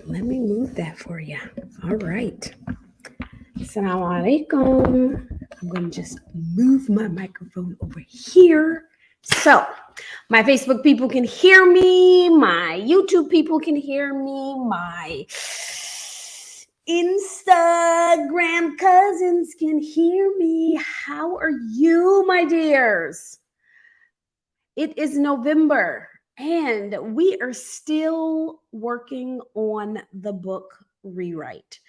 Let me move that for you. All right. Assalamu alaikum. I'm going to just move my microphone over here. So, my Facebook people can hear me. My YouTube people can hear me. My Instagram cousins can hear me. How are you, my dears? It is November, and we are still working on the book rewrite.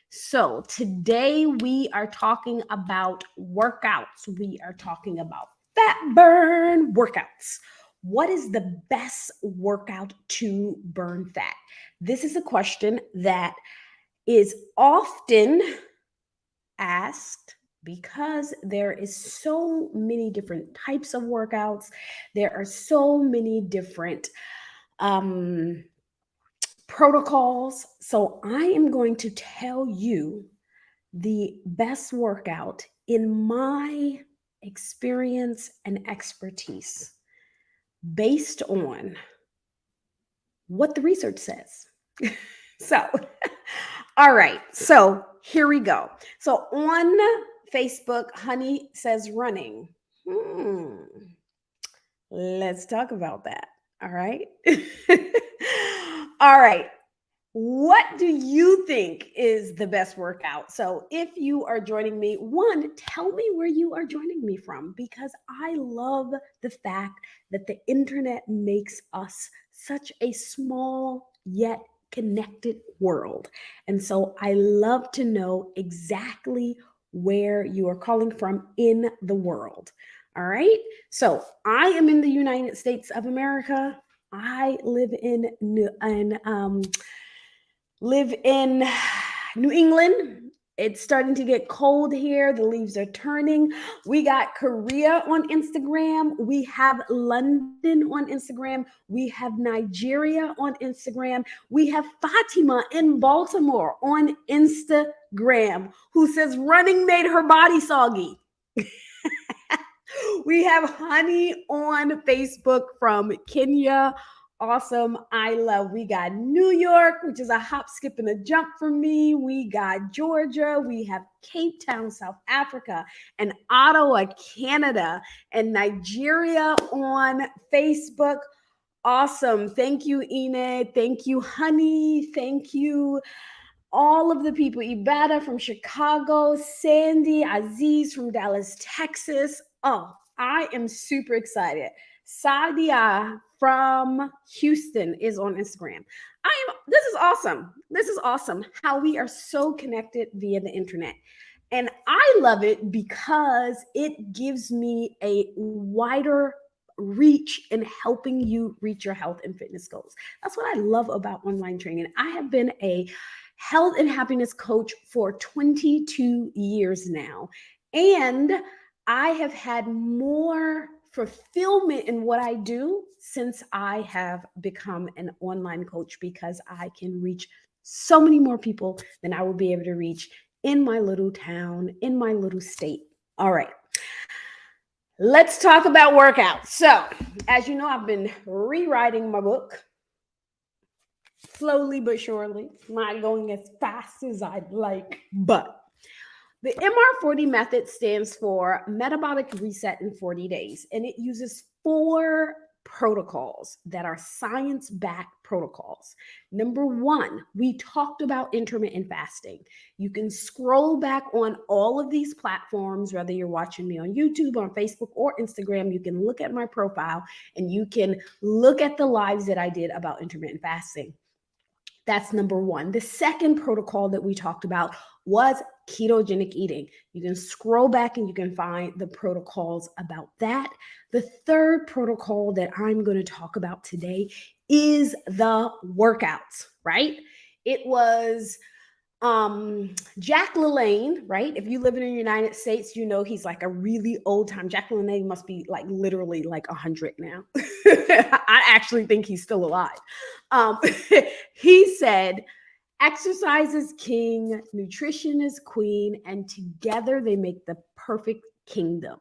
So today we are talking about workouts. We are talking about fat burn workouts. What is the best workout to burn fat? This is a question that is often asked because there is so many different types of workouts. There are so many different protocols. So I am going to tell you the best workout in my experience and expertise based on what the research says. So, all right. So here we go. So on Facebook, Honey says running. Let's talk about that. All right. All right. What do you think is the best workout? So if you are joining me, one, tell me where you are joining me from, because I love the fact that the internet makes us such a small yet connected world. And so I love to know exactly where you are calling from in the world. All right. So I am in the United States of America. I live in New England. It's starting to get cold here. The leaves are turning. We got Korea on Instagram. We have London on Instagram. We have Nigeria on Instagram. We have Fatima in Baltimore on Instagram, who says running made her body soggy. We have Honey on Facebook from Kenya. Awesome. I love. We got New York, which is a hop, skip, and a jump for me. We got Georgia. We have Cape Town, South Africa, and Ottawa, Canada, and Nigeria on Facebook. Awesome. Thank you, Enid. Thank you, Honey. Thank you, all of the people. Ibada from Chicago, Sandy, Aziz from Dallas, Texas. Oh, I am super excited. Sadia from Houston is on Instagram. This is awesome. This is awesome how we are so connected via the internet. And I love it because it gives me a wider reach in helping you reach your health and fitness goals. That's what I love about online training. I have been a health and happiness coach for 22 years now. And I have had more fulfillment in what I do since I have become an online coach, because I can reach so many more people than I would be able to reach in my little town, in my little state. All right. Let's talk about workouts. So, as you know, I've been rewriting my book slowly but surely, not going as fast as I'd like, but the MR40 method stands for Metabolic Reset in 40 Days, and it uses 4 protocols that are science-backed protocols. Number 1, we talked about intermittent fasting. You can scroll back on all of these platforms, whether you're watching me on YouTube, on Facebook, or Instagram. You can look at my profile and you can look at the lives that I did about intermittent fasting. That's number 1. The second protocol that we talked about was ketogenic eating. You can scroll back and you can find the protocols about that. The third protocol that I'm going to talk about today is the workouts, right? It was Jack LaLanne, right? If you live in the United States, you know he's like a really old time. Jack LaLanne must be like literally like 100 now. I actually think he's still alive. He said, exercise is king, nutrition is queen, and together they make the perfect kingdom.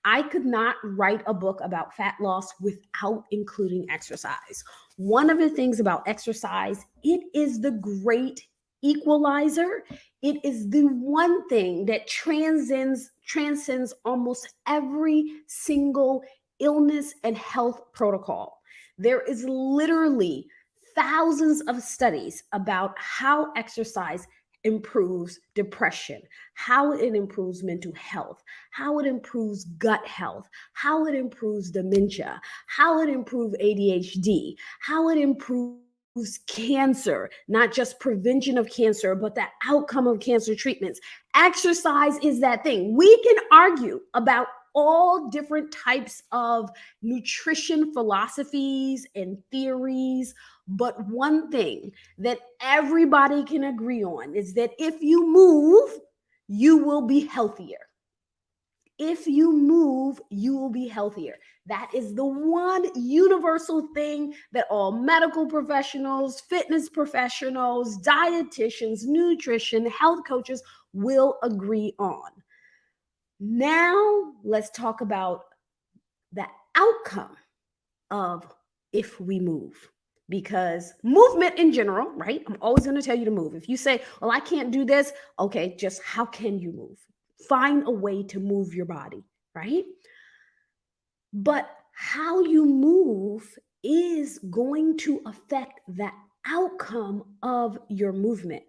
I could not write a book about fat loss without including exercise. One of the things about exercise, it is the great equalizer. It is the one thing that transcends almost every single illness and health protocol. There is literally thousands of studies about how exercise improves depression, how it improves mental health, how it improves gut health, how it improves dementia, how it improves ADHD, how it improves cancer, not just prevention of cancer, but the outcome of cancer treatments. Exercise is that thing. We can argue about all different types of nutrition philosophies and theories, but one thing that everybody can agree on is that if you move, you will be healthier. If you move, you will be healthier. That is the one universal thing that all medical professionals, fitness professionals, dietitians, nutrition, health coaches will agree on. Now, let's talk about the outcome of if we move. Because movement in general, right? I'm always going to tell you to move. If you say, well, I can't do this, okay, just how can you move? Find a way to move your body, right? But how you move is going to affect the outcome of your movement.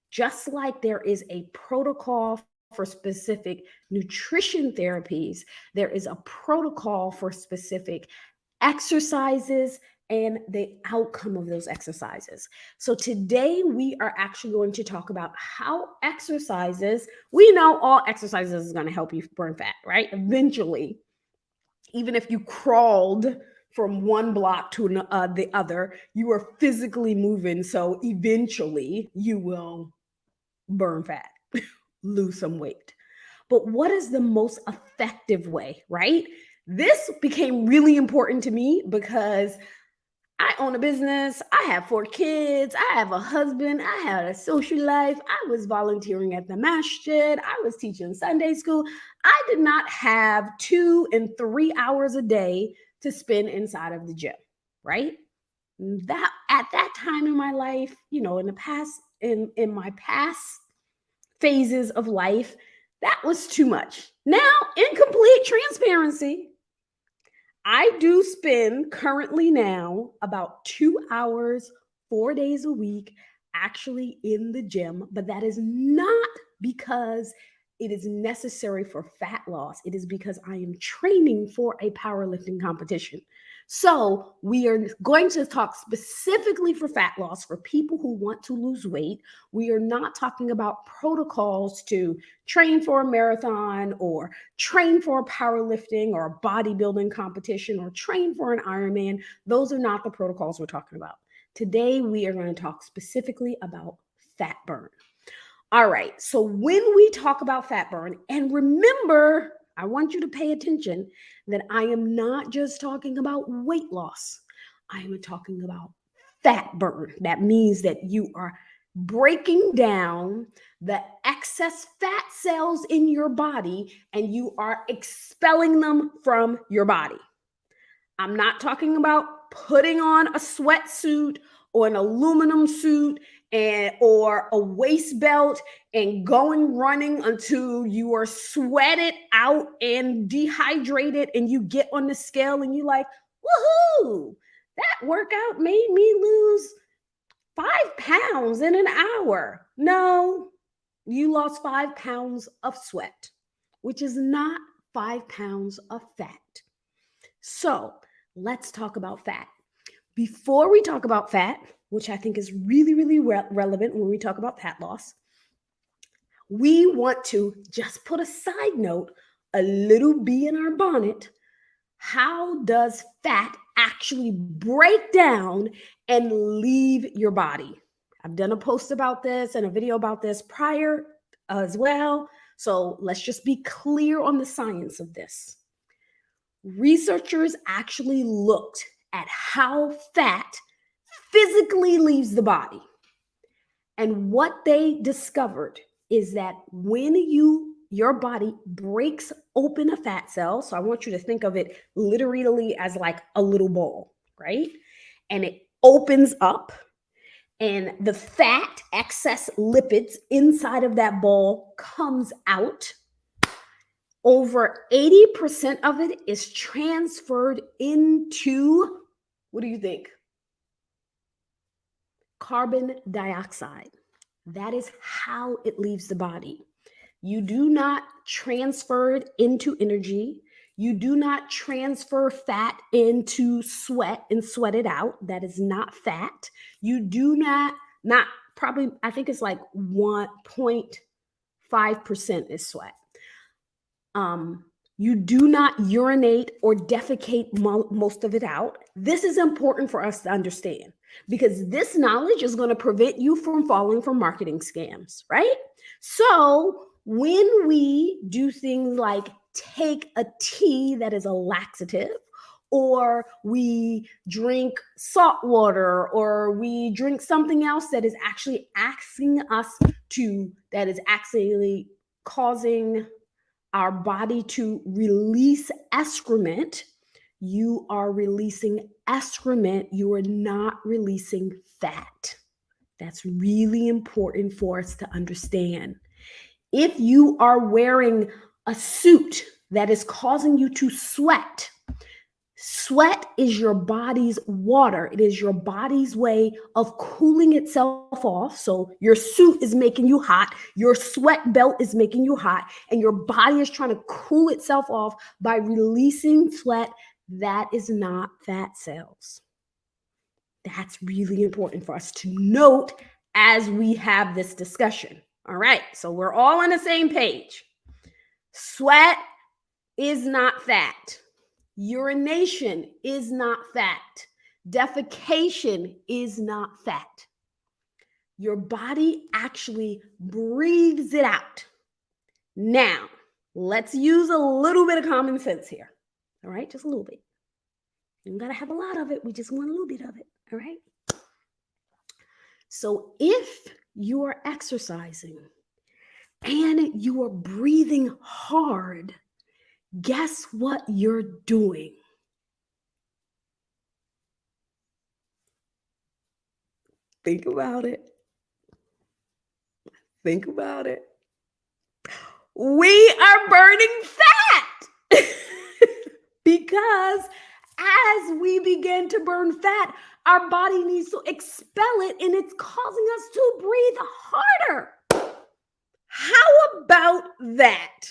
Just like there is a protocol for specific nutrition therapies, there is a protocol for specific exercises and the outcome of those exercises. So today we are actually going to talk about how exercises, we know all exercises is going to help you burn fat, right? Eventually, even if you crawled from one block to the other, you are physically moving. So eventually you will burn fat, lose some weight. But what is the most effective way, right? This became really important to me because I own a business. I have 4 kids. I have a husband. I had a social life. I was volunteering at the masjid. I was teaching Sunday school. I did not have 2 and 3 hours a day to spend inside of the gym, right? That at that time in my life, in the past, in my past phases of life, that was too much. Now, in complete transparency, I do spend currently now about 2 hours, 4 days a week actually in the gym, but that is not because it is necessary for fat loss. It is because I am training for a powerlifting competition. So we are going to talk specifically for fat loss for people who want to lose weight. We are not talking about protocols to train for a marathon or train for a powerlifting or a bodybuilding competition or train for an Ironman. Those are not the protocols we're talking about. Today, we are going to talk specifically about fat burn. All right, so when we talk about fat burn, and remember, I want you to pay attention that I am not just talking about weight loss. I am talking about fat burn. That means that you are breaking down the excess fat cells in your body and you are expelling them from your body. I'm not talking about putting on a sweatsuit or an aluminum suit or a waist belt and going running until you are sweated out and dehydrated and you get on the scale and you're like, woohoo, that workout made me lose 5 pounds in an hour. No, you lost 5 pounds of sweat, which is not 5 pounds of fat. So let's talk about fat. Before we talk about fat, which I think is really, really relevant when we talk about fat loss, we want to just put a side note, a little bee in our bonnet. How does fat actually break down and leave your body? I've done a post about this and a video about this prior as well. So let's just be clear on the science of this. Researchers actually looked at how fat physically leaves the body. And what they discovered is that when your body breaks open a fat cell, so I want you to think of it literally as like a little ball, right? And it opens up and the fat, excess lipids inside of that ball comes out. Over 80% of it is transferred into, what do you think? Carbon dioxide. That is how it leaves the body. You do not transfer it into energy. You do not transfer fat into sweat and sweat it out. That is not fat. You do not probably, I think it's like 1.5% is sweat. You do not urinate or defecate most of it out. This is important for us to understand because this knowledge is going to prevent you from falling for marketing scams, right? So when we do things like take a tea that is a laxative, or we drink salt water, or we drink something else that is actually that is actually causing our body to release excrement, you are releasing excrement. You are not releasing fat. That's really important for us to understand. If you are wearing a suit that is causing you to sweat, sweat is your body's water. It is your body's way of cooling itself off. So your suit is making you hot. Your sweat belt is making you hot. And your body is trying to cool itself off by releasing sweat. That is not fat cells. That's really important for us to note as we have this discussion. All right. So we're all on the same page. Sweat is not fat. Urination is not fat. Defecation is not fat. Your body actually breathes it out. Now, let's use a little bit of common sense here. All right, just a little bit. You don't gotta have a lot of it. We just want a little bit of it. All right. So if you are exercising and you are breathing hard, guess what you're doing? Think about it. Think about it. We are burning fat because as we begin to burn fat, our body needs to expel it and it's causing us to breathe harder. How about that?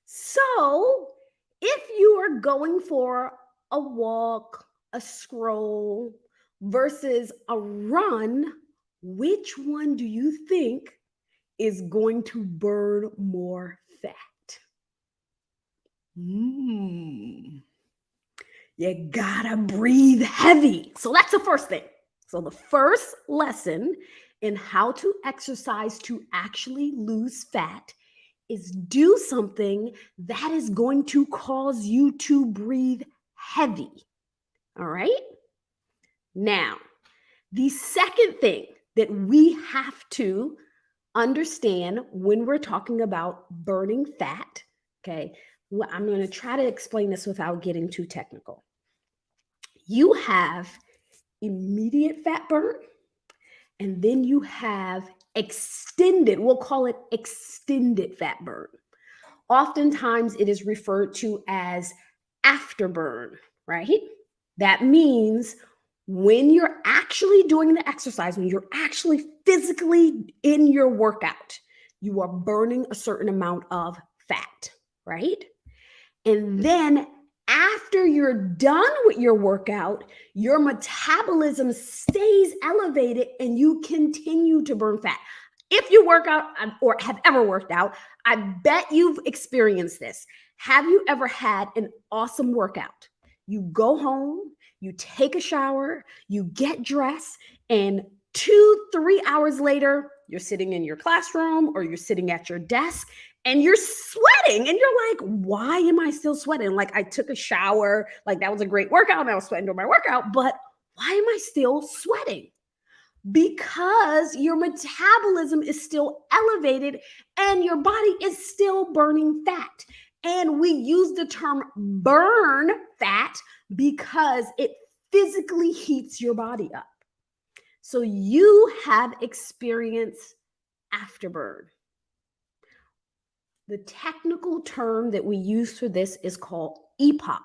So if you are going for a walk, a scroll versus a run, which one do you think is going to burn more fat? You gotta breathe heavy. So that's the first thing. So the first lesson in how to exercise to actually lose fat is do something that is going to cause you to breathe heavy. All right? Now, the second thing that we have to understand when we're talking about burning fat, okay, well, I'm going to try to explain this without getting too technical. You have immediate fat burn, and then you have extended, we'll call it extended fat burn. Oftentimes it is referred to as afterburn, right? That means when you're actually doing the exercise, when you're actually physically in your workout, you are burning a certain amount of fat, right? And then after you're done with your workout, your metabolism stays elevated and you continue to burn fat. If you work out or have ever worked out, I bet you've experienced this. Have you ever had an awesome workout? You go home, you take a shower, you get dressed, and 2-3 hours later, you're sitting in your classroom or you're sitting at your desk and you're sweating and you're like, why am I still sweating? Like I took a shower, like that was a great workout and I was sweating during my workout, but why am I still sweating? Because your metabolism is still elevated and your body is still burning fat. And we use the term burn fat because it physically heats your body up. So you have experienced afterburn. The technical term that we use for this is called EPOC,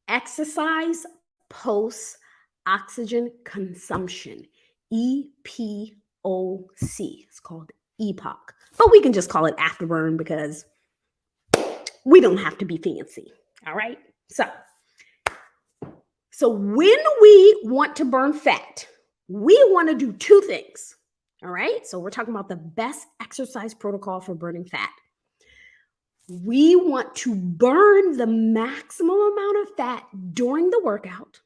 exercise post oxygen consumption, EPOC. It's called EPOC, but we can just call it afterburn because we don't have to be fancy. All right. So when we want to burn fat, we want to do two things. All right. So we're talking about the best exercise protocol for burning fat. We want to burn the maximum amount of fat during the workout.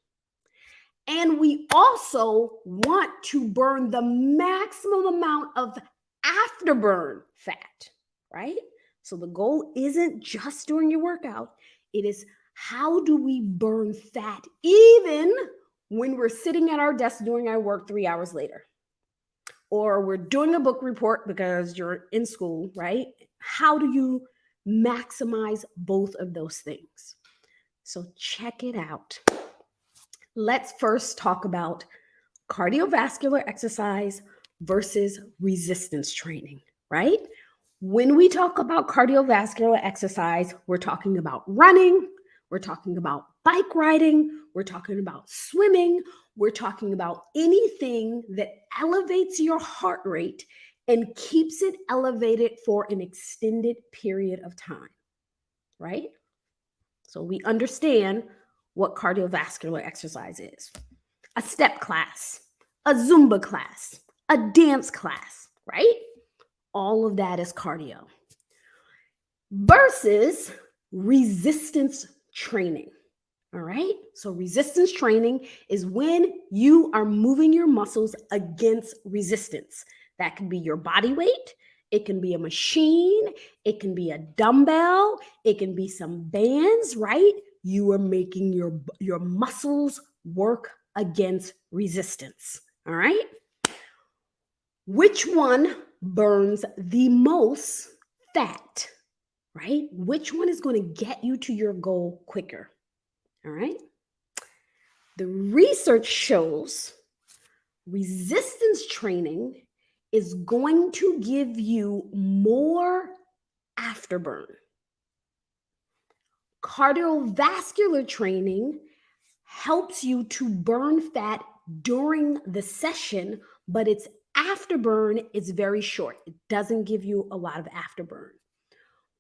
And we also want to burn the maximum amount of afterburn fat, right? So the goal isn't just during your workout. It is how do we burn fat even when we're sitting at our desk doing our work 3 hours later? Or we're doing a book report because you're in school, right? How do you maximize both of those things? So check it out. Let's first talk about cardiovascular exercise versus resistance training, right? When we talk about cardiovascular exercise, we're talking about running, we're talking about bike riding, we're talking about swimming, we're talking about anything that elevates your heart rate and keeps it elevated for an extended period of time, right? So we understand what cardiovascular exercise is. A step class, a Zumba class, a dance class, right? All of that is cardio. Versus resistance training. All right. So resistance training is when you are moving your muscles against resistance. That can be your body weight. It can be a machine. It can be a dumbbell. It can be some bands, right? You are making your muscles work against resistance. All right. Which one burns the most fat, right? Which one is going to get you to your goal quicker? All right. The research shows resistance training is going to give you more afterburn. Cardiovascular training helps you to burn fat during the session, but its afterburn is very short. It doesn't give you a lot of afterburn.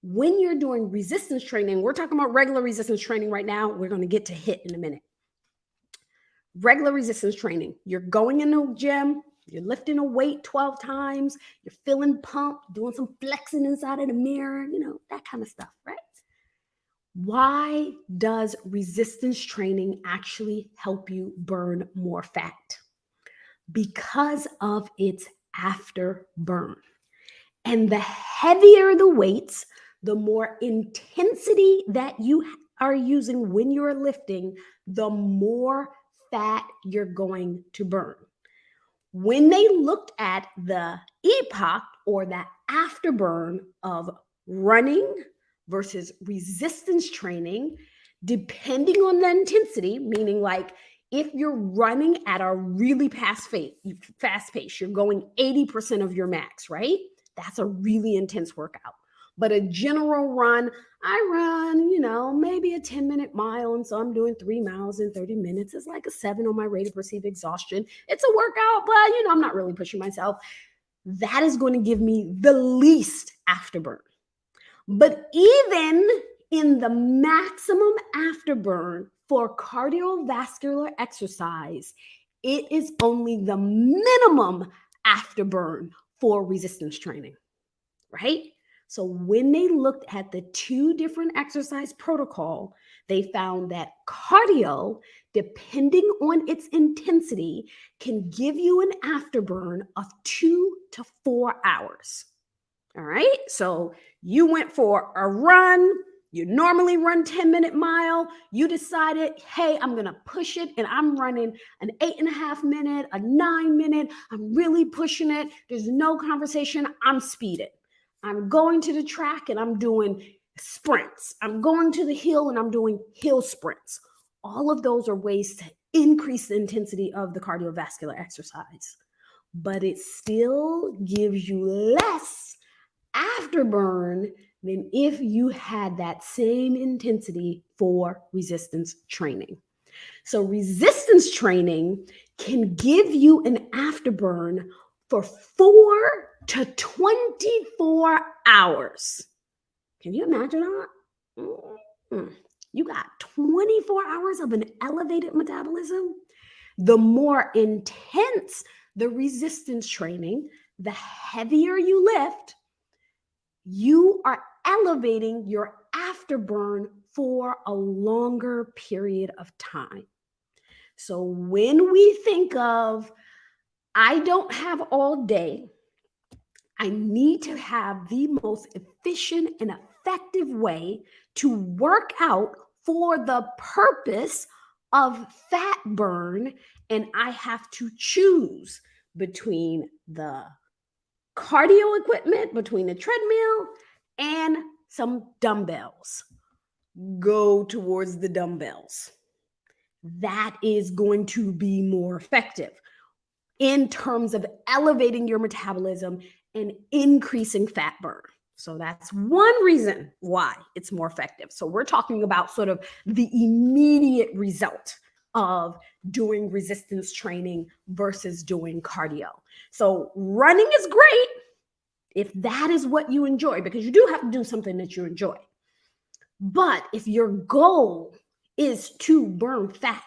When you're doing resistance training, we're talking about regular resistance training right now. We're going to get to HIIT in a minute. Regular resistance training, you're going in the gym, you're lifting a weight 12 times, you're feeling pumped, doing some flexing inside of the mirror, that kind of stuff, right? Why does resistance training actually help you burn more fat? Because of its afterburn. And the heavier the weights, the more intensity that you are using when you're lifting, the more fat you're going to burn. When they looked at the EPOC or the afterburn of running versus resistance training, depending on the intensity, meaning like if you're running at a really fast pace, you're going 80% of your max, right? That's a really intense workout. But a general run, I run, maybe a 10-minute mile. And so I'm doing 3 miles in 30 minutes. It's like a 7 on my rate of perceived exhaustion. It's a workout, but, I'm not really pushing myself. That is going to give me the least afterburn. But even in the maximum afterburn for cardiovascular exercise, it is only the minimum afterburn for resistance training, right? So when they looked at the two different exercise protocol, they found that cardio, depending on its intensity, can give you an afterburn of 2 to 4 hours. All right. So you went for a run. You normally run 10-minute mile. You decided, hey, I'm going to push it. And I'm running an 8.5 minute, a 9 minute. I'm really pushing it. There's no conversation. I'm speeding. I'm going to the track and I'm doing sprints. I'm going to the hill and I'm doing hill sprints. All of those are ways to increase the intensity of the cardiovascular exercise, but it still gives you less afterburn than if you had that same intensity for resistance training. So resistance training can give you an afterburn for 4 to 24 hours. Can you imagine that? You got 24 hours of an elevated metabolism. The more intense the resistance training, the heavier you lift, you are elevating your afterburn for a longer period of time. So when we think of, I don't have all day, I need to have the most efficient and effective way to work out for the purpose of fat burn, and I have to choose between the cardio equipment, between the treadmill and some dumbbells. Go towards the dumbbells. That is going to be more effective in terms of elevating your metabolism and increasing fat burn. So that's one reason why it's more effective. So we're talking about sort of the immediate result of doing resistance training versus doing cardio. So running is great if that is what you enjoy, because you do have to do something that you enjoy. But if your goal is to burn fat,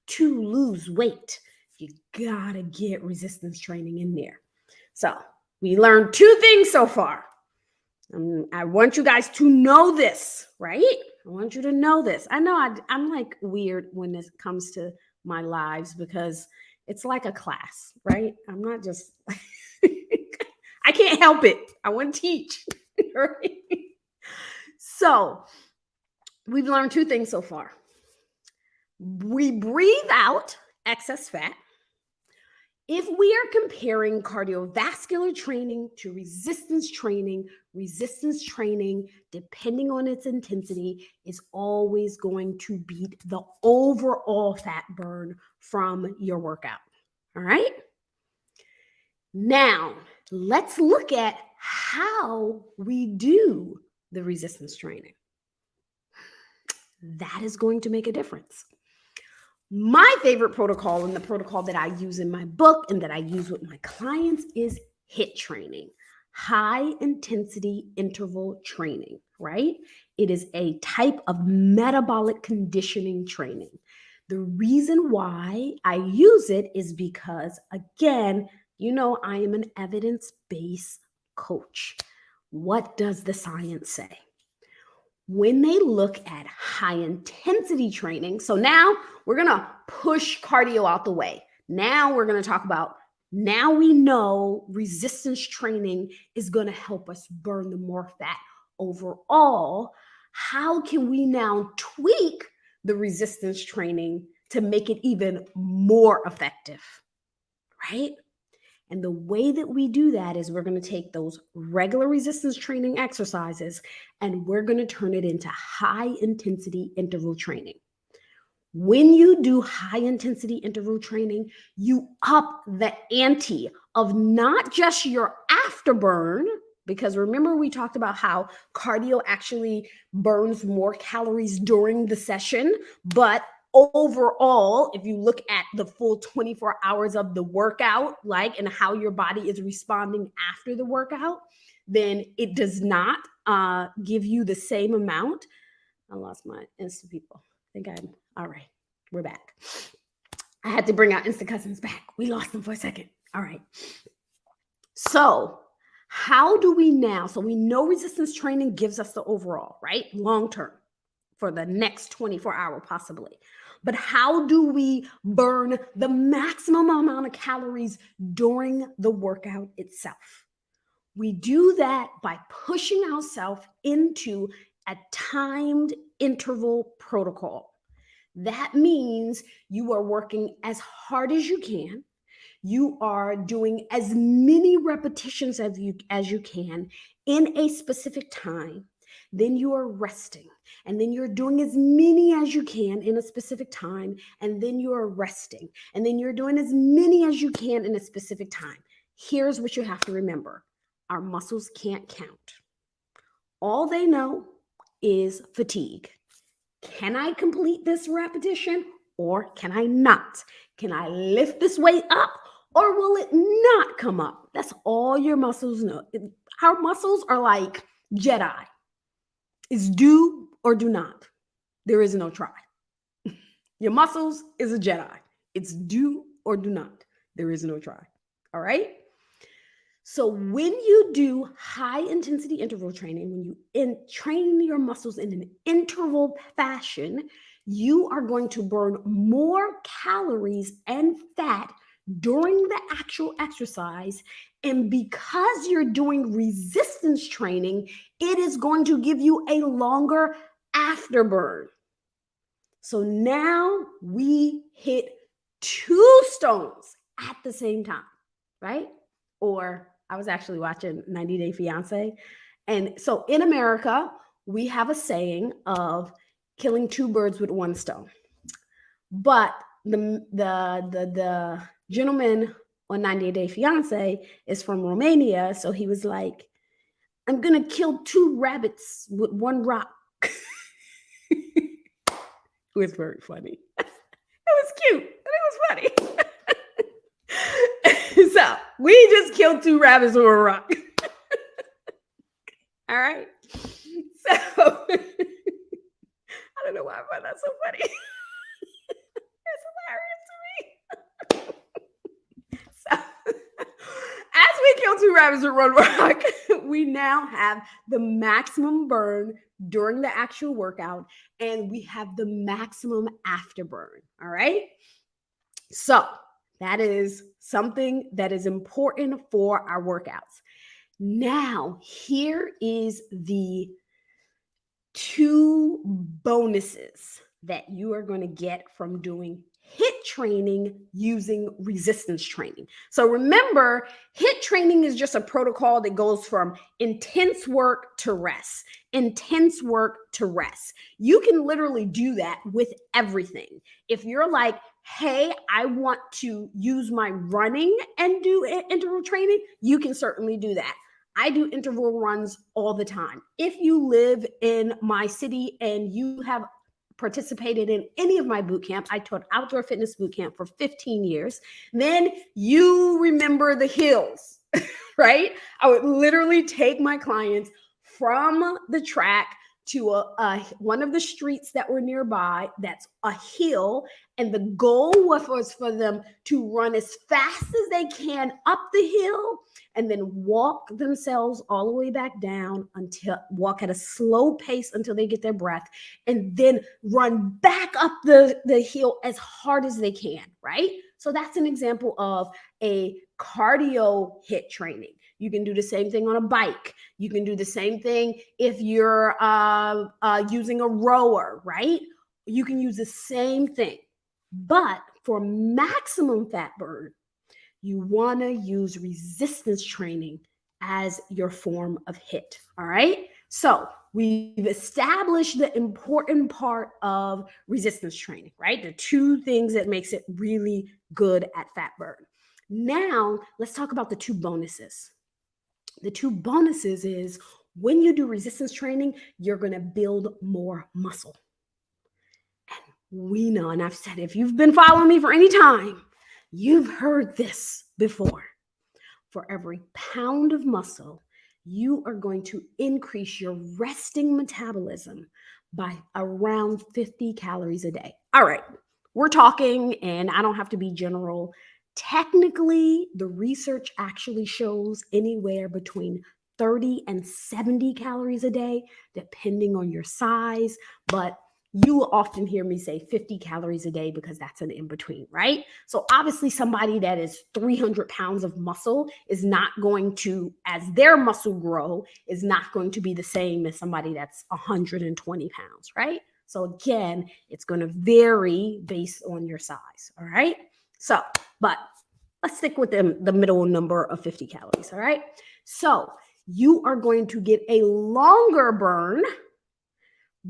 to lose weight, you gotta get resistance training in there. So we learned 2 things so far. I want you guys to know this, right? I want you to know this. I know I'm like weird when it comes to my lives because it's like a class, right? I'm not just, I can't help it. I want to teach, right? So we've learned 2 things so far. We breathe out excess fat. If we are comparing cardiovascular training to resistance training, depending on its intensity, is always going to beat the overall fat burn from your workout. All right? Now, let's look at how we do the resistance training. That is going to make a difference. My favorite protocol, and the protocol that I use in my book and that I use with my clients, is HIIT training, high intensity interval training, right? It is a type of metabolic conditioning training. The reason why I use it is because, again, you know, I am an evidence-based coach. What does the science say? When they look at high intensity training, so now we're going to push cardio out the way. Now we're going to talk about, now we know resistance training is going to help us burn the more fat overall. How can we now tweak the resistance training to make it even more effective, right? And the way that we do that is we're going to take those regular resistance training exercises and we're going to turn it into high intensity interval training. When you do high intensity interval training, you up the ante of not just your afterburn, because remember we talked about how cardio actually burns more calories during the session, but overall, if you look at the full 24 hours of the workout, like, and how your body is responding after the workout, then it does not give you the same amount. I lost my Insta people. I think I'm all right. We're back. I had to bring our Insta cousins back. We lost them for a second. All right. So how do we now? So we know resistance training gives us the overall, right? Long term for the next 24-hour possibly. But how do we burn the maximum amount of calories during the workout itself? We do that by pushing ourselves into a timed interval protocol. That means you are working as hard as you can. You are doing as many repetitions as you can in a specific time. then you are resting, and then you're doing as many as you can in a specific time, and then you are resting, and then you're doing as many as you can in a specific time. Here's what you have to remember. Our muscles can't count. All they know is fatigue. Can I complete this repetition or can I not? Can I lift this weight up or will it not come up? That's all your muscles know. Our muscles are like Jedi. It's do or do not. There is no try. Your muscles is a Jedi. It's do or do not. There is no try. All right? So when you do high intensity interval training, when you train your muscles in an interval fashion, you are going to burn more calories and fat during the actual exercise. And because you're doing resistance training, it is going to give you a longer afterburn. So now we hit 2 stones at the same time, right? Or I was actually watching 90 Day Fiance. And so in America, we have a saying of killing 2 birds with 1 stone. But the gentleman on 90 Day Fiance is from Romania. So he was like, I'm going to kill 2 rabbits with 1 rock. It was very funny. It was cute. And it was funny. So we just killed 2 rabbits with a rock. All right. So I don't know why I find that so funny. It's hilarious to me. So as we kill 2 rabbits with 1 rock, we now have the maximum burn during the actual workout, and we have the maximum afterburn. All right. So that is something that is important for our workouts. Now, here is the 2 bonuses that you are going to get from doing HIIT training using resistance training. So remember, HIIT training is just a protocol that goes from intense work to rest, intense work to rest. You can literally do that with everything. If you're like, hey, I want to use my running and do interval training, you can certainly do that. I do interval runs all the time. If you live in my city and you have participated in any of my boot camps, I taught outdoor fitness boot camp for 15 years, then you remember the hills, right? I would literally take my clients from the track to one of the streets that were nearby that's a hill, and the goal was for them to run as fast as they can up the hill and then walk themselves all the way back down, until walk at a slow pace until they get their breath, and then run back up the hill as hard as they can, right? So that's an example of a cardio HIIT training. You can do the same thing on a bike. You can do the same thing if you're using a rower, right? You can use the same thing. But for maximum fat burn, you want to use resistance training as your form of HIIT, all right? So we've established the important part of resistance training, right? The 2 things that makes it really good at fat burn. Now, let's talk about the 2 bonuses. The 2 bonuses is when you do resistance training, you're going to build more muscle. And we know, and I've said, if you've been following me for any time, you've heard this before. For every pound of muscle, you are going to increase your resting metabolism by around 50 calories a day. All right, we're talking, and I don't have to be general. Technically, the research actually shows anywhere between 30 and 70 calories a day, depending on your size. But you will often hear me say 50 calories a day because that's an in-between, right? So obviously somebody that is 300 pounds of muscle is not going to, as their muscle grow, is not going to be the same as somebody that's 120 pounds, right? So again, it's going to vary based on your size, all right? So, but let's stick with the middle number of 50 calories, all right? So you are going to get a longer burn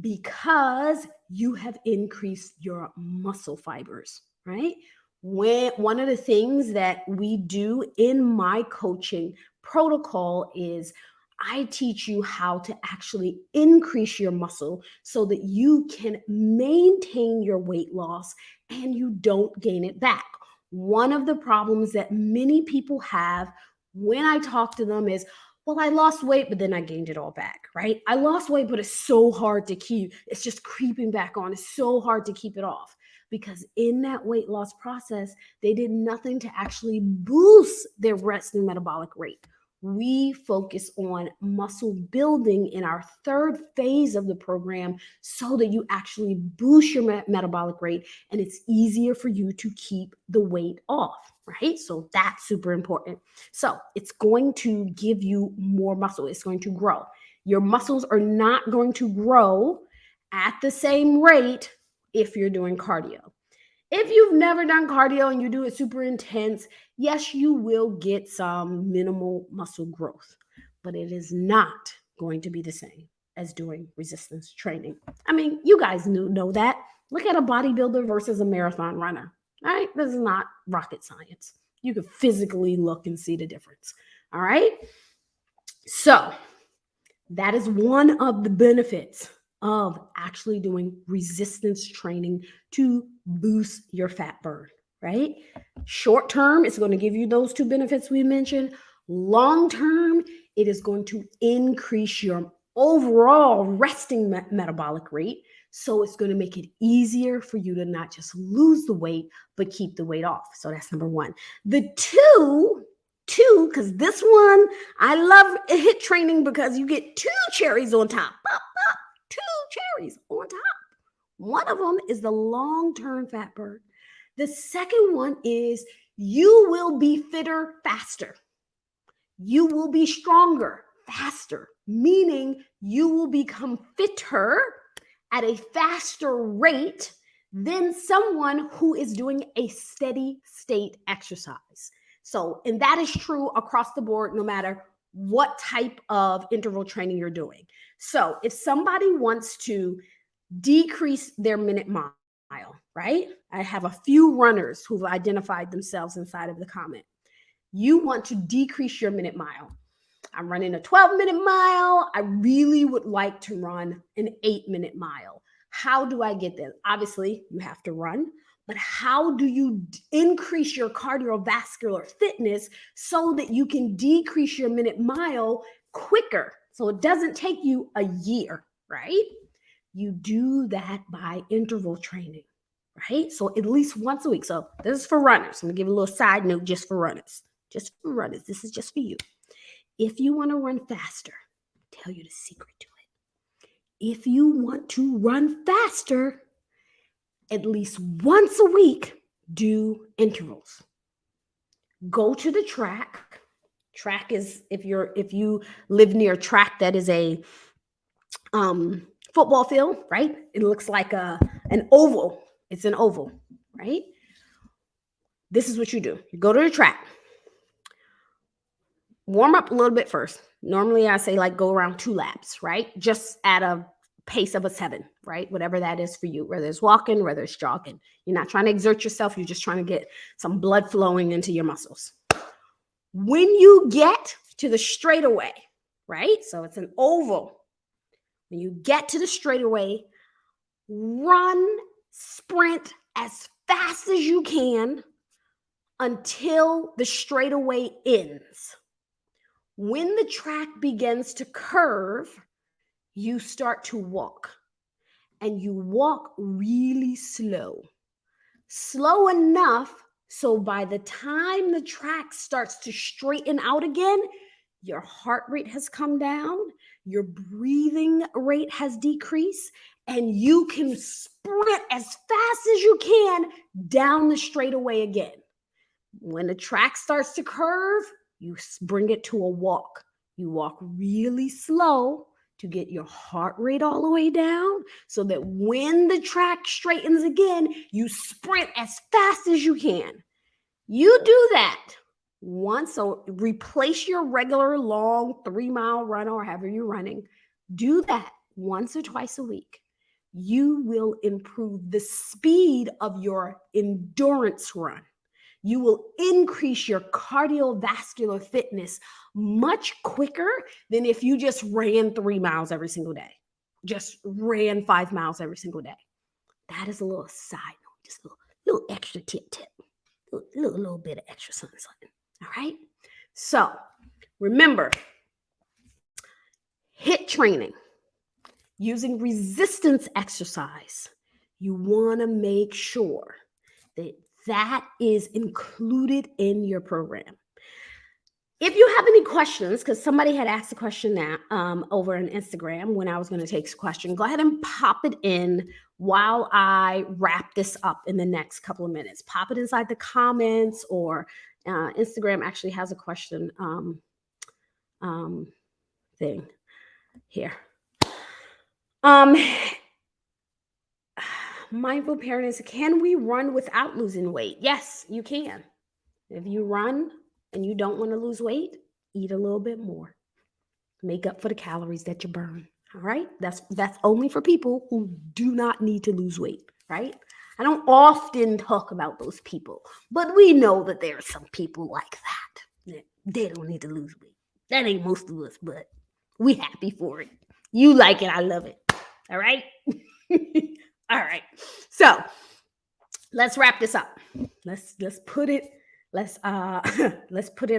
because you have increased your muscle fibers, right? One of the things that we do in my coaching protocol is I teach you how to actually increase your muscle so that you can maintain your weight loss and you don't gain it back. One of the problems that many people have when I talk to them is, well, I lost weight, but then I gained it all back, right? I lost weight, but it's so hard to keep. It's just creeping back on. It's so hard to keep it off because in that weight loss process, they did nothing to actually boost their resting metabolic rate. We focus on muscle building in our third phase of the program so that you actually boost your metabolic rate and it's easier for you to keep the weight off, right? So that's super important. So it's going to give you more muscle. It's going to grow. Your muscles are not going to grow at the same rate if you're doing cardio. If you've never done cardio and you do it super intense, yes, you will get some minimal muscle growth, but it is not going to be the same as doing resistance training. I mean, you guys know that. Look at a bodybuilder versus a marathon runner, right? This is not rocket science. You can physically look and see the difference, all right? So that is one of the benefits of actually doing resistance training to boost your fat burn, right? Short term, it's going to give you those two benefits we mentioned. Long term, it is going to increase your overall resting metabolic rate. So it's going to make it easier for you to not just lose the weight, but keep the weight off. So that's number one. The two, because this one, I love HIIT training because you get two cherries on top. Two cherries on top. One of them is the long-term fat burn. The second one is you will be fitter faster. You will be stronger faster, meaning you will become fitter at a faster rate than someone who is doing a steady state exercise. So, and that is true across the board, no matter what type of interval training you're doing. So if somebody wants to decrease their minute mile, right? I have a few runners who've identified themselves inside of the comment. You want to decrease your minute mile. I'm running a 12-minute mile. I really would like to run an 8-minute mile. How do I get there? Obviously, you have to run. But how do you increase your cardiovascular fitness so that you can decrease your minute mile quicker? So it doesn't take you a year, right? You do that by interval training, right? So at least once a week. So this is for runners. I'm going to give a little side note just for runners. Just for runners. This is just for you. If you want to run faster, I'll tell you the secret to it. If you want to run faster, at least once a week, do intervals. Go to the track. Track is, if you live near a track that is a football field, right? It looks like an oval. It's an oval, right? This is what you do. You go to the track. Warm up a little bit first. Normally I say like go around 2 laps, right? Just at a pace of a 7, right? Whatever that is for you, whether it's walking, whether it's jogging. You're not trying to exert yourself. You're just trying to get some blood flowing into your muscles. When you get to the straightaway, right? So it's an oval. When you get to the straightaway, run, sprint as fast as you can until the straightaway ends. When the track begins to curve, you start to walk, and you walk really slow enough so by the time the track starts to straighten out again, your heart rate has come down, your breathing rate has decreased, and you can sprint as fast as you can down the straightaway again. When the track starts to curve, you bring it to a walk. You walk really slow to get your heart rate all the way down so that when the track straightens again, you sprint as fast as you can. You do that So replace your regular long 3-mile run or however you're running. Do that once or twice a week. You will improve the speed of your endurance run. You will increase your cardiovascular fitness much quicker than if you just ran 3 miles every single day, just ran 5 miles every single day. That is a little side note, just a little extra tip, little bit of extra something. All right. So remember, HIIT training, using resistance exercise, you want to make sure that that is included in your program. If you have any questions, because somebody had asked a question that over on Instagram when I was going to take a question, go ahead and pop it in while I wrap this up in the next couple of minutes. Pop it inside the comments, or Instagram actually has a question thing here. Mindful parents, can we run without losing weight? Yes, you can. If you run and you don't want to lose weight, eat a little bit more. Make up for the calories that you burn. All right? That's only for people who do not need to lose weight, right? I don't often talk about those people, but we know that there are some people like that. They don't need to lose weight. That ain't most of us, but we happy for it. You like it, I love it. All right? All right. So let's wrap this up. Let's put it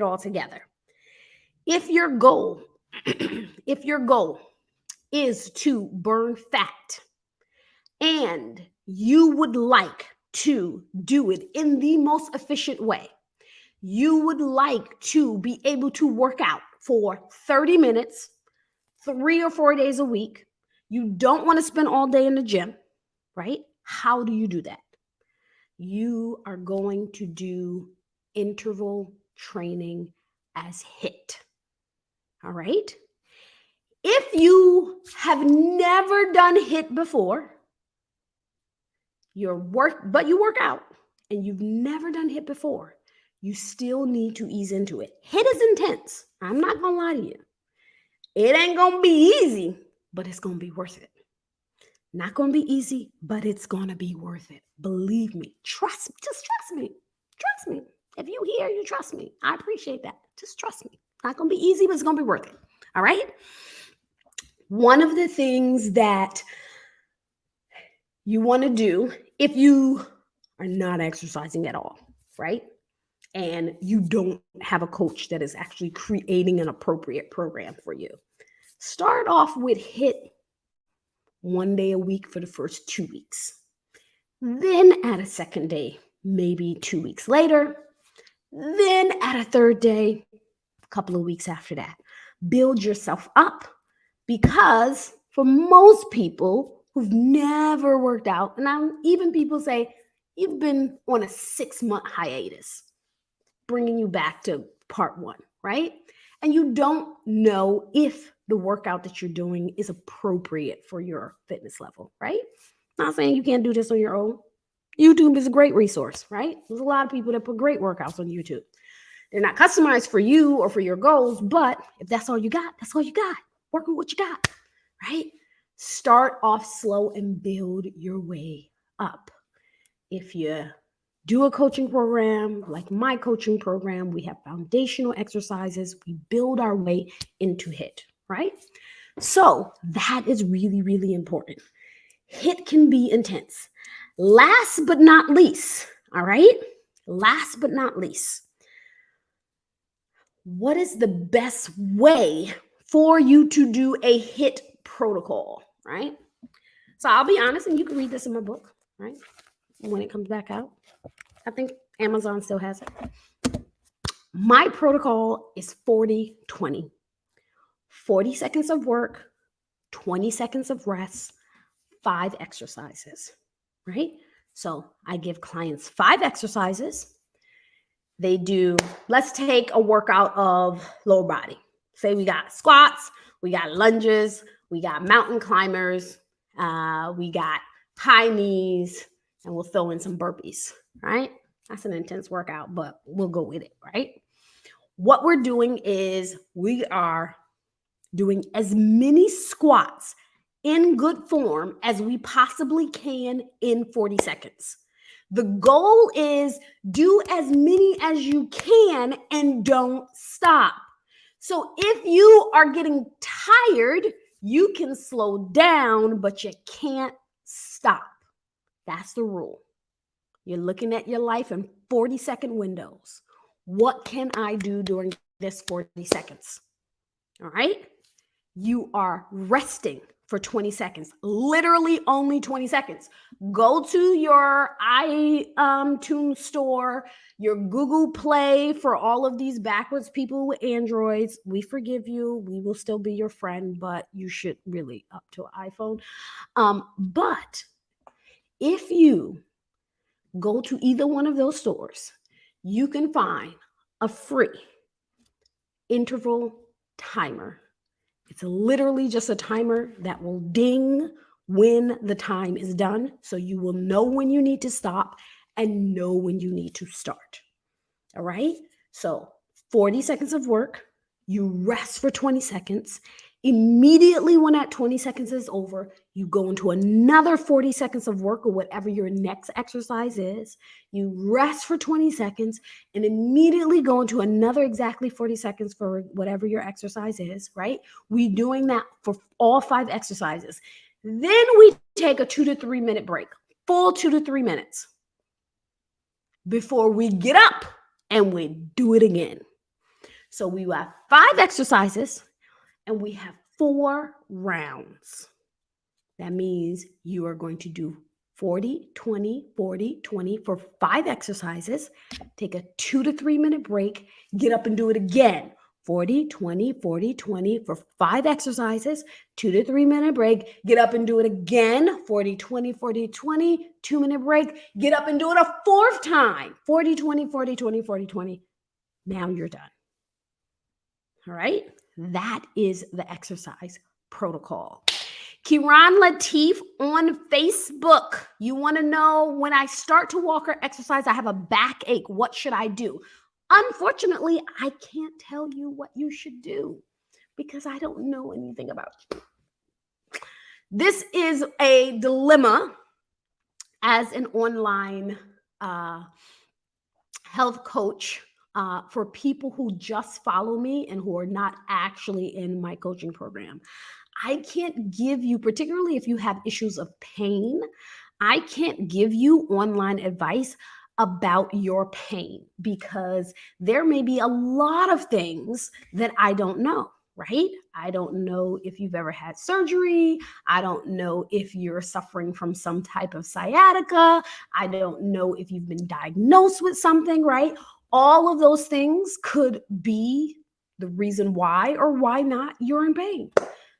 all together. If your goal is to burn fat and you would like to do it in the most efficient way, you would like to be able to work out for 30 minutes, 3 or 4 days a week. You don't want to spend all day in the gym, right? How do you do that? You are going to do interval training as HIIT. All right? If you have never done HIIT before, but you work out and you've never done HIIT before, you still need to ease into it. HIIT is intense. I'm not going to lie to you. It ain't going to be easy, but it's going to be worth it. Not going to be easy, but it's going to be worth it. Believe me. Just trust me. Trust me. If you hear, you trust me. I appreciate that. Just trust me. Not going to be easy, but it's going to be worth it. All right? One of the things that you want to do if you are not exercising at all, right? And you don't have a coach that is actually creating an appropriate program for you. Start off with HIIT 1 day a week for the first 2 weeks. Then add a second day, maybe 2 weeks later. Then add a third day, a couple of weeks after that. Build yourself up, because for most people who've never worked out, and even people say, you've been on a 6-month hiatus, bringing you back to part 1, right? And you don't know if the workout that you're doing is appropriate for your fitness level, right? Not saying you can't do this on your own. YouTube is a great resource, right? There's a lot of people that put great workouts on YouTube. They're not customized for you or for your goals, but if that's all you got, that's all you got. Work with what you got, right? Start off slow and build your way up. If you do a coaching program, like my coaching program, we have foundational exercises. We build our way into HIIT, right? So that is really, really important. HIIT can be intense. Last but not least, all right? Last but not least, what is the best way for you to do a HIIT protocol, right? So I'll be honest, and you can read this in my book, right? When it comes back out. I think Amazon still has it. My protocol is 40-20. 40 seconds of work, 20 seconds of rest, 5 exercises, right? So I give clients 5 exercises. They do, let's take a workout of lower body. Say we got squats, we got lunges, we got mountain climbers, we got high knees, and we'll throw in some burpees, right? That's an intense workout, but we'll go with it, right? what we're doing is we are doing as many squats in good form as we possibly can in 40 seconds. The goal is do as many as you can and don't stop. So if you are getting tired, you can slow down, but you can't stop. That's the rule. You're looking at your life in 40-second windows. What can I do during this 40 seconds? All right? You are resting for 20 seconds, literally only 20 seconds. Go to your iTunes store, your Google Play for all of these backwards people with Androids. We forgive you. We will still be your friend, but you should really up to an iPhone. But if you go to either one of those stores, you can find a free interval timer. It's literally just a timer that will ding when the time is done. So you will know when you need to stop and know when you need to start. All right. So 40 seconds of work, you rest for 20 seconds. Immediately when that 20 seconds is over, you go into another 40 seconds of work or whatever your next exercise is. You rest for 20 seconds and immediately go into another exactly 40 seconds for whatever your exercise is, right? We're doing that for all 5 exercises. Then we take a 2 to 3 minute break, full 2 to 3 minutes before we get up and we do it again. So we have 5 exercises and we have 4 rounds. That means you are going to do 40, 20, 40, 20 for 5 exercises, take a 2 to 3 minute break, get up and do it again. 40, 20, 40, 20 for 5 exercises, 2 to 3 minute break, get up and do it again. 40, 20, 40, 20, 2 minute break, get up and do it a 4th time. 40, 20, 40, 20, 40, 20. Now you're done. All right. That is the exercise protocol. Kiran Latif on Facebook. You want to know when I start to walk or exercise, I have a backache. What should I do? Unfortunately, I can't tell you what you should do because I don't know anything about you. This is a dilemma as an online health coach for people who just follow me and who are not actually in my coaching program. I can't give you, particularly if you have issues of pain, I can't give you online advice about your pain because there may be a lot of things that I don't know, right? I don't know if you've ever had surgery. I don't know if you're suffering from some type of sciatica. I don't know if you've been diagnosed with something, right? All of those things could be the reason why or why not you're in pain.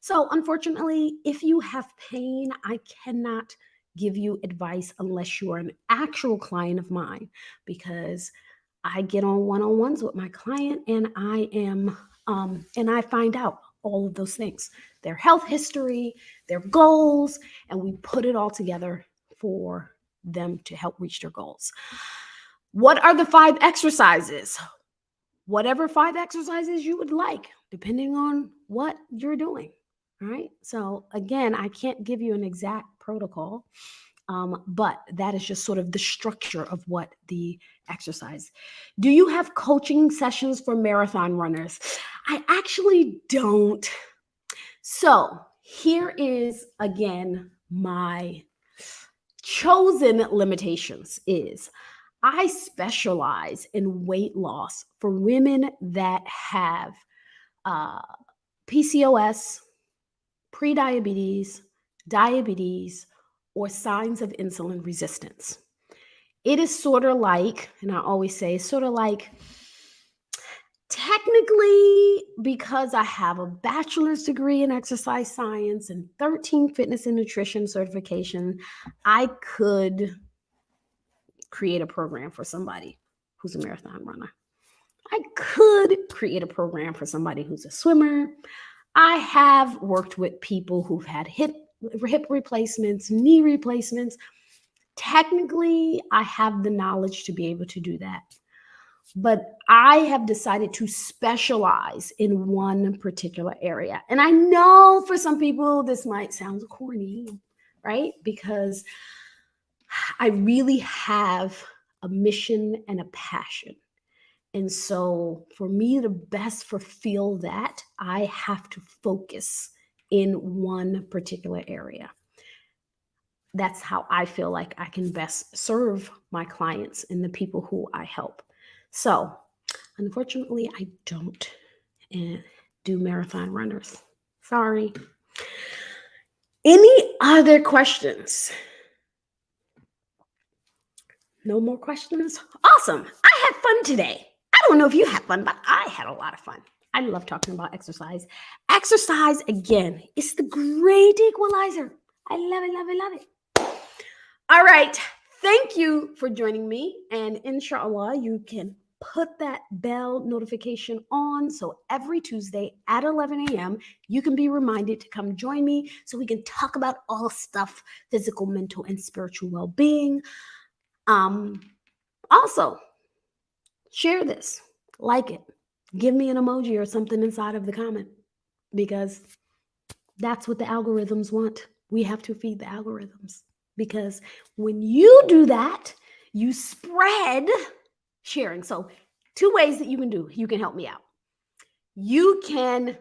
So unfortunately, if you have pain, I cannot give you advice unless you are an actual client of mine because I get on one-on-ones with my client and I am, and I find out all of those things, their health history, their goals, and we put it all together for them to help reach their goals. What are the 5 exercises? Whatever 5 exercises you would like, depending on what you're doing. All right. So again, I can't give you an exact protocol, but that is just sort of the structure of what the exercise. Do you have coaching sessions for marathon runners? I actually don't. So here is, again, my chosen limitations is I specialize in weight loss for women that have PCOS, prediabetes, diabetes, or signs of insulin resistance. It is sort of like, and I always say, sort of like, technically, because I have a bachelor's degree in exercise science and 13 fitness and nutrition certification, I could create a program for somebody who's a marathon runner. I could create a program for somebody who's a swimmer. I have worked with people who've had hip replacements, knee replacements. Technically, I have the knowledge to be able to do that. but I have decided to specialize in one particular area. And I know for some people this might sound corny, right? Because I really have a mission and a passion. And so for me to best fulfill that, I have to focus in one particular area. That's how I feel like I can best serve my clients and the people who I help. So, unfortunately, I don't do marathon runners. Sorry. Any other questions? No more questions? Awesome. I had fun today. I don't know if you had fun, but I had a lot of fun. I love talking about exercise. Exercise, again, is the great equalizer. I love it, love it, love it. All right. Thank you for joining me. And inshallah, you can put that bell notification on. So every Tuesday at 11 a.m., you can be reminded to come join me so we can talk about all stuff physical, mental, and spiritual well-being. Also, share this, like it, give me an emoji or something inside of the comment, because that's what the algorithms want. We have to feed the algorithms, because when you do that, you spread sharing. So 2 ways that you can do, you can help me out. You can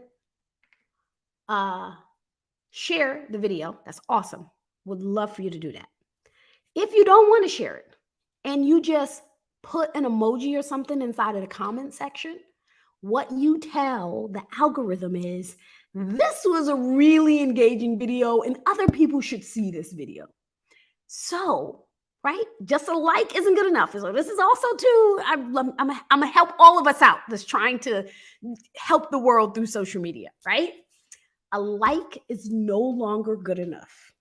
share the video. That's awesome. Would love for you to do that. If you don't want to share it and you just put an emoji or something inside of the comment section, what you tell the algorithm is, this was a really engaging video and other people should see this video. So, right? Just a like isn't good enough. So this is also too, I'm gonna help all of us out that's trying to help the world through social media, right? A like is no longer good enough.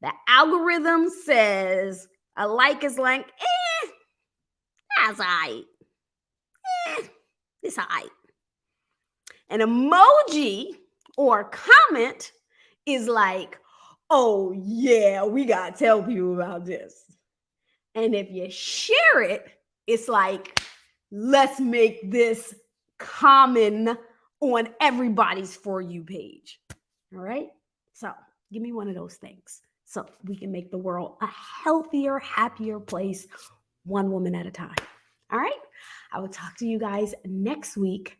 The algorithm says a like is like, that's all right. It's all right. An emoji or comment is like, oh yeah, we gotta tell people about this. And if you share it, it's like, let's make this common on everybody's For You page. All right? So give me one of those things so we can make the world a healthier, happier place, one woman at a time. All right? I will talk to you guys next week,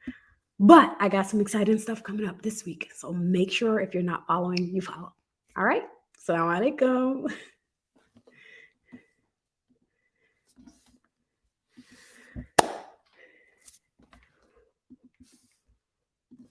but I got some exciting stuff coming up this week. So make sure if you're not following, you follow. All right? Assalamu alaikum.